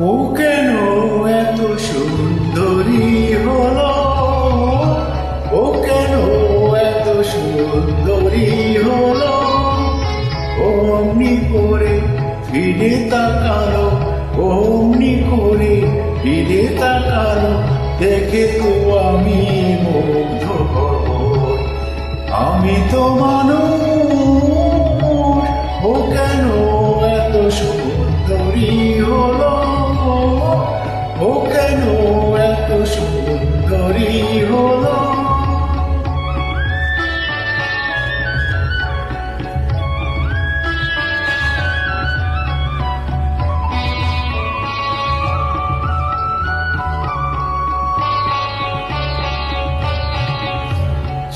ও কেন এত সুন্দরী হলো, ও কেন এত সুন্দরী হলো, অমনি করে ফিরে তাকালো, অমনি করে ফিরে তাকালো, দেখে তো আমি মুগ্ধ হব। আমি তো মানুষ, ও কেন এত সুন্দরী হলো, ও কেন এত সুন্দরী হলো।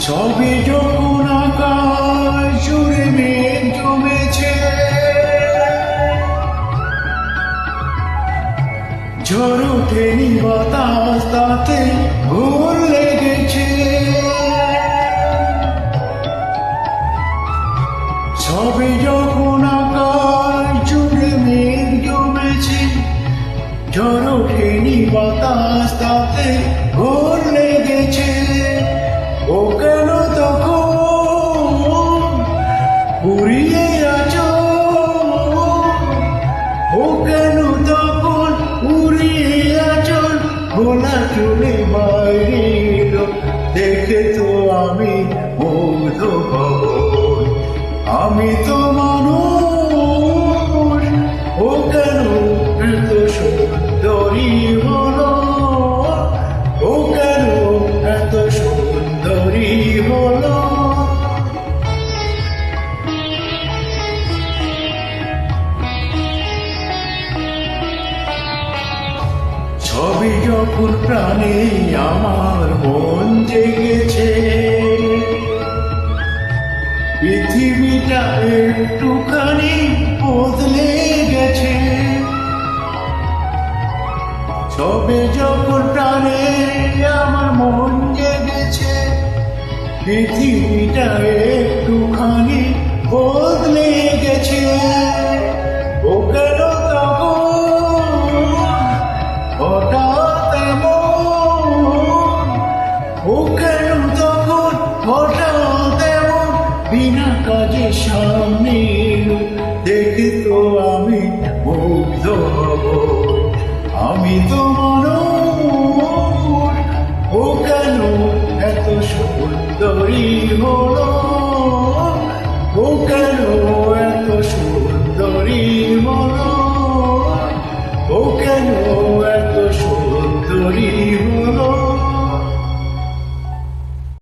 সবে যখন আকাশ জুড়ে মেঘ জমেছে, ঝড় ওঠেনি বাতাস তাতে ঘোর লেগেছে। সবে যখন আকাশ জুড়ে মেঘ জমেছে, ঝড় ওঠেনি বাতাস তাতে ঘোর লেগেছে। ও কেন তখন পুড়িয়ে আছো, ও কেন তখন পুড়িয়ে আছো, খোলা চুলে বাইরে এলো, দেখে তো আমি মুগ্ধ হব। আমি তো মানুষ, ও কেন এত সুন্দরী হলো, ও কেন এত সুন্দরী হলো। সবই যখন প্রাণে আমার মন জেগেছে, পৃথিবীটা একটুখানি বদলে গেছে। সবে যখন প্রাণে আমার মন জেগেছে, পৃথিবীটা একটুখানি বদলে গেছে। ও কেন তখন হঠাৎ এমন, ও কেন তখন হঠাৎ এমন, বিনা কাজে সামনে এলো, দেখে তো আমি মুগ্ধ হব। আমি তো মানুষ, ও কেন এত সুন্দরী হলো, ও কেন এত সুন্দরী হলো, ও কেন এত সুন্দরী হলো।